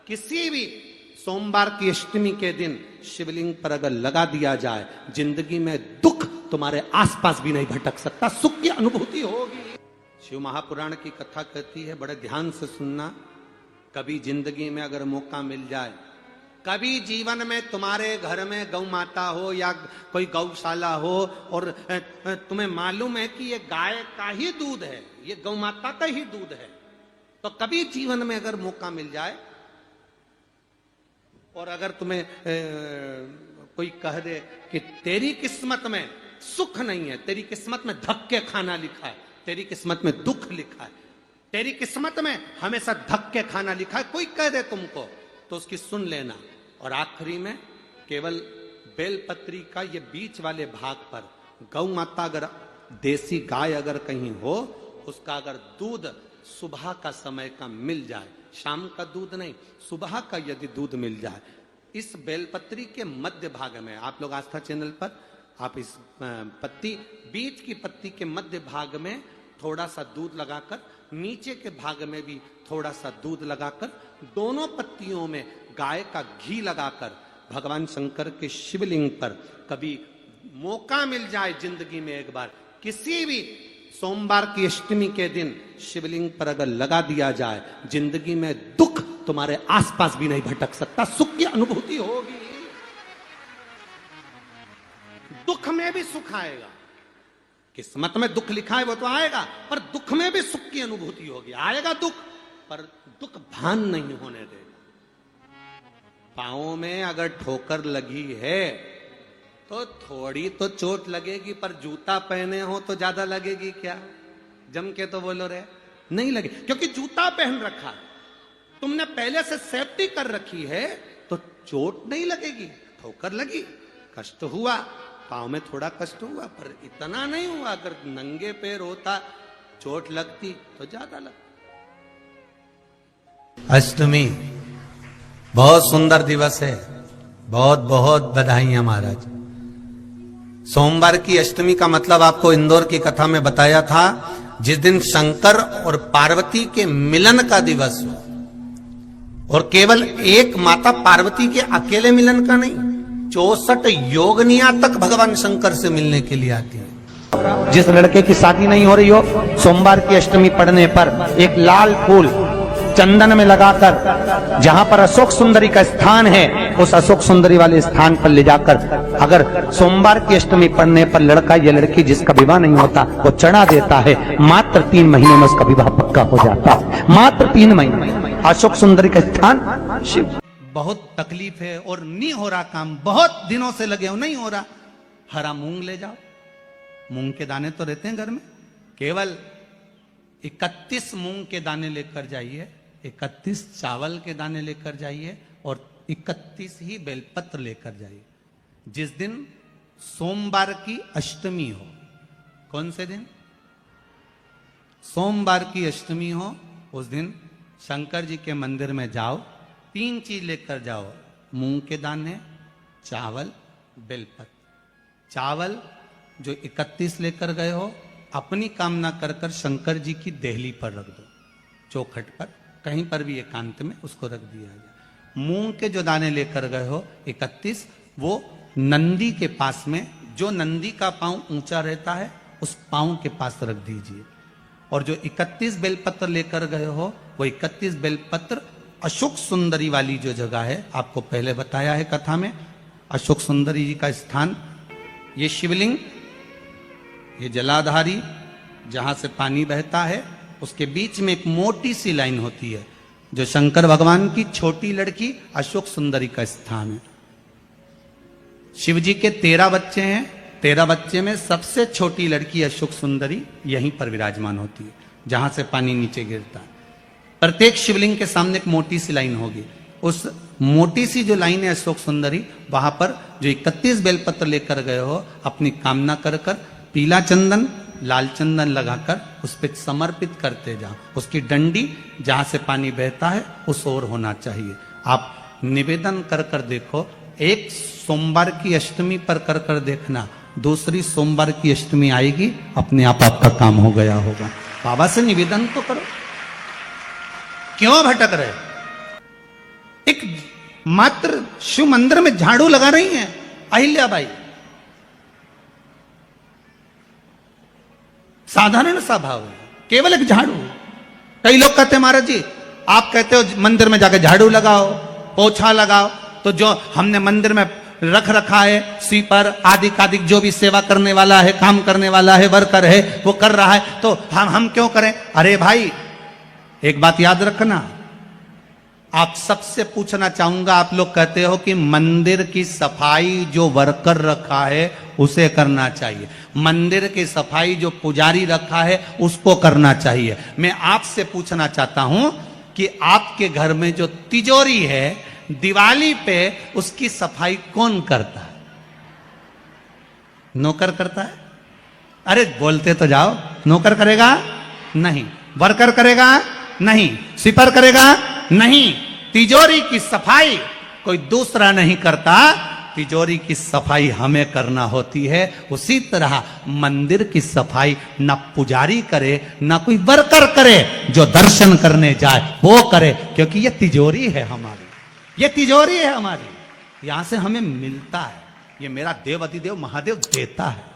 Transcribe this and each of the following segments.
किसी भी सोमवार की अष्टमी के दिन शिवलिंग पर अगर लगा दिया जाए, जिंदगी में दुख तुम्हारे आसपास भी नहीं भटक सकता, सुख की अनुभूति होगी। शिव महापुराण की कथा कहती है, बड़े ध्यान से सुनना। कभी जिंदगी में अगर मौका मिल जाए, कभी जीवन में तुम्हारे घर में गौ माता हो या कोई गौशाला हो और तुम्हें मालूम है कि ये गाय का ही दूध है, ये गौ माता का ही दूध है, तो कभी जीवन में अगर मौका मिल जाए और अगर तुम्हें कोई कह दे कि तेरी किस्मत में सुख नहीं है, तेरी किस्मत में धक्के खाना लिखा है, तेरी किस्मत में दुख लिखा है, तेरी किस्मत में हमेशा धक्के खाना लिखा है, कोई कह दे तुमको, तो उसकी सुन लेना। और आखिरी में केवल बेलपत्री का ये बीच वाले भाग पर गौ माता, अगर देसी गाय अगर कहीं हो, उसका अगर दूध सुबह का समय का मिल जाए, शाम का दूध नहीं, सुबह का यदि दूध मिल जाए, इस बेलपत्री के मध्य भाग में, आप लोग आस्था चैनल पर आप इस पत्ती, बीच की पत्ती के मध्य भाग में थोड़ा सा दूध लगाकर, नीचे के भाग में भी थोड़ा सा दूध लगाकर, दोनों पत्तियों में गाय का घी लगाकर भगवान शंकर के शिवलिंग पर कभी मौका मिल जाए जिंदगी में एक बार, किसी भी सोमवार की अष्टमी के दिन शिवलिंग पर अगर लगा दिया जाए, जिंदगी में दुख तुम्हारे आसपास भी नहीं भटक सकता, सुख की अनुभूति होगी। दुख में भी सुख आएगा, किस्मत में दुख लिखा है वो तो आएगा, पर दुख में भी सुख की अनुभूति होगी। आएगा दुख, पर दुख भान नहीं होने देगा। पांवों में अगर ठोकर लगी है तो थोड़ी तो चोट लगेगी, पर जूता पहने हो तो ज्यादा लगेगी क्या? जम के तो बोलो रे, नहीं लगे, क्योंकि जूता पहन रखा है, तुमने पहले से सेफ्टी कर रखी है, तो चोट नहीं लगेगी। ठोकर लगी, कष्ट हुआ, पांव में थोड़ा कष्ट हुआ, पर इतना नहीं हुआ। अगर नंगे पैर होता, चोट लगती तो ज्यादा लगती। अष्टमी बहुत सुंदर दिवस है, बहुत बहुत बधाइयां महाराज। सोमवार की अष्टमी का मतलब आपको इंदौर की कथा में बताया था, जिस दिन शंकर और पार्वती के मिलन का दिवस हो, और केवल एक माता पार्वती के अकेले मिलन का नहीं, 64 योगनिया तक भगवान शंकर से मिलने के लिए आती है। जिस लड़के की शादी नहीं हो रही हो, सोमवार की अष्टमी पड़ने पर एक लाल फूल चंदन में लगाकर, जहां पर अशोक सुंदरी का स्थान है, उस अशोक सुंदरी वाले स्थान पर ले जाकर, अगर सोमवार की अष्टमी पड़ने पर लड़का या लड़की जिसका विवाह नहीं होता वो चढ़ा देता है, मात्र 3 महीने में उसका विवाह पक्का हो जाता है। मात्र 3 महीने। अशोक सुंदरी का स्थान शिव। बहुत तकलीफ है और नहीं हो रहा काम, बहुत दिनों से लगे हो, नहीं हो रहा, हरा मूंग ले जाओ। मूंग के दाने तो रहते हैं घर में, केवल 31 मूंग के दाने लेकर जाइए, 31 चावल के दाने लेकर जाइए, और 31 ही बेलपत्र लेकर जाइए। जिस दिन सोमवार की अष्टमी हो, कौन से दिन? सोमवार की अष्टमी हो, उस दिन शंकर जी के मंदिर में जाओ, 3 चीज लेकर जाओ, मूंग के दाने, चावल, बेलपत्र। चावल जो 31 लेकर गए हो, अपनी कामना कर कर शंकर जी की देहली पर रख दो, चौखट पर, कहीं पर भी एकांत में उसको रख दिया जाए। मूंग के जो दाने लेकर गए हो 31, वो नंदी के पास में, जो नंदी का पांव ऊंचा रहता है, उस पांव के पास रख दीजिए। और जो 31 बेलपत्र लेकर गए हो, वो 31 बेलपत्र अशोक सुंदरी वाली जो जगह है, आपको पहले बताया है कथा में, अशोक सुंदरी जी का स्थान, ये शिवलिंग, ये जलाधारी जहां से पानी बहता है, उसके बीच में एक मोटी सी लाइन होती है, जो शंकर भगवान की छोटी लड़की अशोक सुंदरी का स्थान है। शिव जी के 13 बच्चे हैं, 13 बच्चे में सबसे छोटी लड़की अशोक सुंदरी यहीं पर विराजमान होती है, जहां से पानी नीचे गिरता है। प्रत्येक शिवलिंग के सामने एक मोटी सी लाइन होगी, उस मोटी सी जो लाइन है अशोक सुंदरी, वहां पर जो 31 बेलपत्र लेकर गए हो, अपनी कामना कर कर पीला चंदन, लाल चंदन लगाकर उस पर समर्पित करते जाओ। उसकी डंडी जहां से पानी बहता है उस ओर होना चाहिए। आप निवेदन कर कर देखो, एक सोमवार की अष्टमी पर कर कर देखना, दूसरी सोमवार की अष्टमी आएगी, अपने आप आपका काम हो गया होगा। बाबा से निवेदन तो करो, क्यों भटक रहे? एक मात्र शिव मंदिर में झाड़ू लगा रही हैं अहिल्याबाई। साधारण सा भाव है, केवल एक झाड़ू। कई लोग कहते हैं महाराज जी आप कहते हो मंदिर में जाकर झाड़ू लगाओ, पोछा लगाओ, तो जो हमने मंदिर में रख रखा है स्वीपर आदि आदि जो भी सेवा करने वाला है, काम करने वाला है, वर्कर है, वो कर रहा है, तो हम क्यों करें? अरे भाई एक बात याद रखना, आप सबसे पूछना चाहूंगा, आप लोग कहते हो कि मंदिर की सफाई जो वर्कर रखा है उसे करना चाहिए, मंदिर की सफाई जो पुजारी रखा है उसको करना चाहिए। मैं आपसे पूछना चाहता हूं कि आपके घर में जो तिजोरी है दिवाली पे उसकी सफाई कौन करता है? नौकर करता है? अरे बोलते तो जाओ। नौकर करेगा? नहीं। वर्कर करेगा? नहीं। स्वीपर करेगा? नहीं। तिजोरी की सफाई कोई दूसरा नहीं करता, तिजोरी की सफाई हमें करना होती है। उसी तरह मंदिर की सफाई न पुजारी करे न कोई वर्कर करे, जो दर्शन करने जाए वो करे, क्योंकि ये तिजोरी है हमारी, ये तिजोरी है हमारी, यहां से हमें मिलता है, ये मेरा देव अतिदेव महादेव देता है।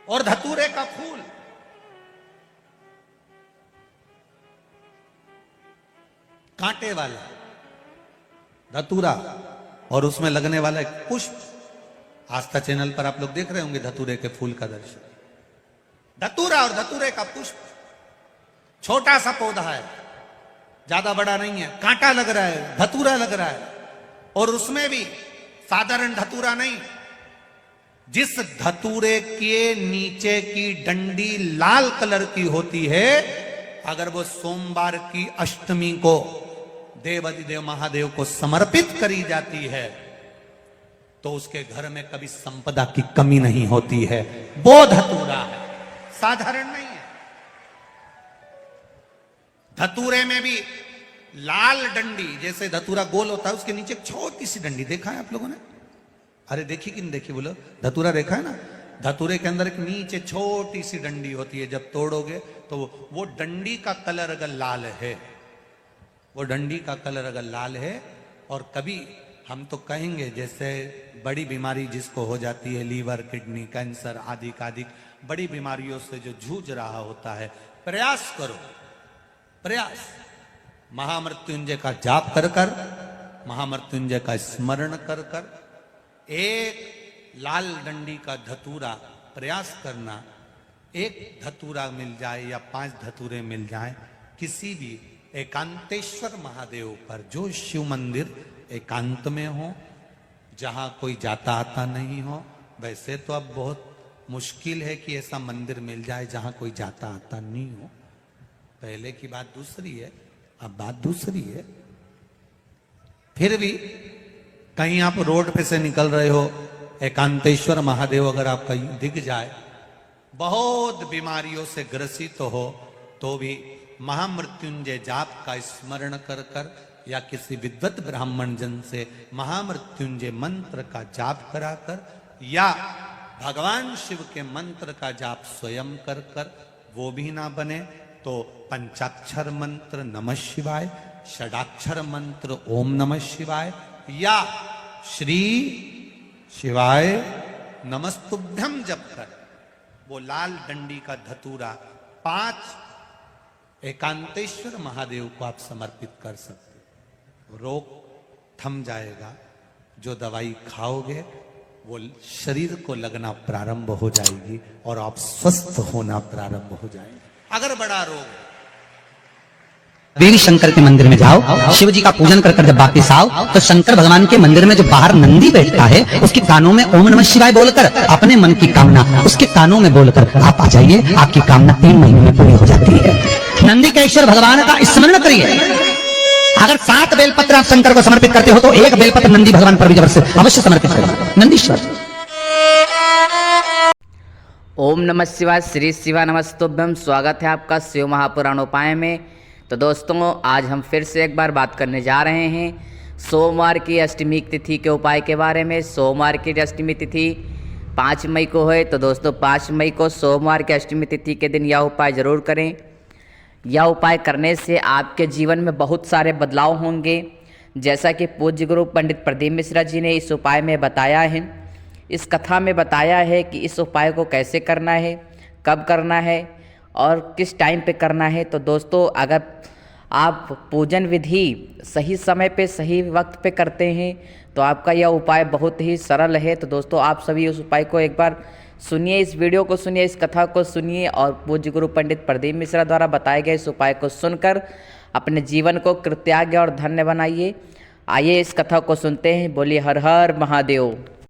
और धतूरे का फूल, कांटे वाला धतूरा, और उसमें लगने वाला एक पुष्प। आस्था चैनल पर आप लोग देख रहे होंगे धतूरे के फूल का दर्शन। धतूरा और धतूरे का पुष्प, छोटा सा पौधा है, ज्यादा बड़ा नहीं है, कांटा लग रहा है, धतूरा लग रहा है, और उसमें भी साधारण धतूरा नहीं, जिस धतूरे के नीचे की डंडी लाल कलर की होती है, अगर वो सोमवार की अष्टमी को देवाधिदेव महादेव को समर्पित करी जाती है तो उसके घर में कभी संपदा की कमी नहीं होती है। वो धतूरा है, साधारण नहीं है। धतूरे में भी लाल डंडी, जैसे धतूरा गोल होता है उसके नीचे एक छोटी सी डंडी, देखा है आप लोगों ने? अरे देखी कि नहीं देखी बोलो? धतूरा देखा है ना? धतूरे के अंदर एक नीचे छोटी सी डंडी होती है, जब तोड़ोगे तो वो डंडी का कलर अगर लाल है, वो डंडी का कलर अगर लाल है, और कभी हम तो कहेंगे जैसे बड़ी बीमारी जिसको हो जाती है, लीवर किडनी कैंसर आदि आदि बड़ी बीमारियों से जो जूझ रहा होता है, प्रयास करो, प्रयास महामृत्युंजय का जाप कर कर, महामृत्युंजय का स्मरण कर कर, एक लाल डंडी का धतूरा प्रयास करना, एक धतूरा मिल जाए या 5 धतूरे मिल जाए किसी भी एकांतेश्वर महादेव पर, जो शिव मंदिर एकांत में हो, जहां कोई जाता आता नहीं हो। वैसे तो अब बहुत मुश्किल है कि ऐसा मंदिर मिल जाए जहां कोई जाता आता नहीं हो, पहले की बात दूसरी है, अब बात दूसरी है। फिर भी कहीं आप रोड पे से निकल रहे हो, एकांतेश्वर महादेव अगर आपका दिख जाए, बहुत बीमारियों से ग्रसित हो, तो भी महामृत्युंजय जाप का स्मरण कर कर या किसी विद्वत ब्राह्मण जन से महामृत्युंजय मंत्र का जाप कराकर, या भगवान शिव के मंत्र का जाप स्वयं कर कर, वो भी ना बने तो पंचाक्षर मंत्र नमः शिवाय, षडाक्षर मंत्र ओम नमः शिवाय, या श्री शिवाय नमस्तुभ्यम जप कर वो लाल डंडी का धतूरा 5 एकांतेश्वर महादेव को आप समर्पित कर सकते। रोग थम जाएगा, जो दवाई खाओगे वो शरीर को लगना प्रारंभ हो जाएगी और आप स्वस्थ होना प्रारंभ हो जाएंगे। अगर बड़ा रोग, वीर शंकर के मंदिर में जाओ, शिव जी का पूजन कर जब वापिस आओ तो शंकर भगवान के मंदिर में जो बाहर नंदी बैठता है उसके कानों में ओम नमः शिवाय बोलकर अपने मन की कामना उसके कानों में बोलकर आप आ जाइए, आपकी कामना 3 महीने में पूरी हो जाती है। नंदी के ईश्वर भगवान का स्मरण करिए। अगर 7 बेलपत्र आप शंकर को समर्पित करते हो तो 1 बेलपत्र नंदी भगवान पर भी अवश्य समर्पित करिए। नंदीश्वर। ओम नमः शिवाय, श्री शिवा नमस्तुभ्यम। स्वागत है आपका शिव महापुराणोपाय में। तो दोस्तों आज हम फिर से एक बार बात करने जा रहे हैं सोमवार की अष्टमी तिथि के उपाय के बारे में। सोमवार की अष्टमी तिथि 5 मई को है, तो दोस्तों 5 मई को सोमवार की अष्टमी तिथि के दिन यह उपाय जरूर करें। यह उपाय करने से आपके जीवन में बहुत सारे बदलाव होंगे। जैसा कि पूज्य गुरु पंडित प्रदीप मिश्रा जी ने इस उपाय में बताया है, इस कथा में बताया है कि इस उपाय को कैसे करना है, कब करना है और किस टाइम पे करना है। तो दोस्तों, अगर आप पूजन विधि सही समय पे सही वक्त पे करते हैं तो आपका यह उपाय बहुत ही सरल है। तो दोस्तों, आप सभी उस उपाय को एक बार सुनिए, इस वीडियो को सुनिए, इस कथा को सुनिए और पूज्य गुरु पंडित प्रदीप मिश्रा द्वारा बताए गए इस उपाय को सुनकर अपने जीवन को कृतज्ञ और धन्य बनाइए। आइए इस कथा को सुनते हैं। बोलिए हर हर महादेव।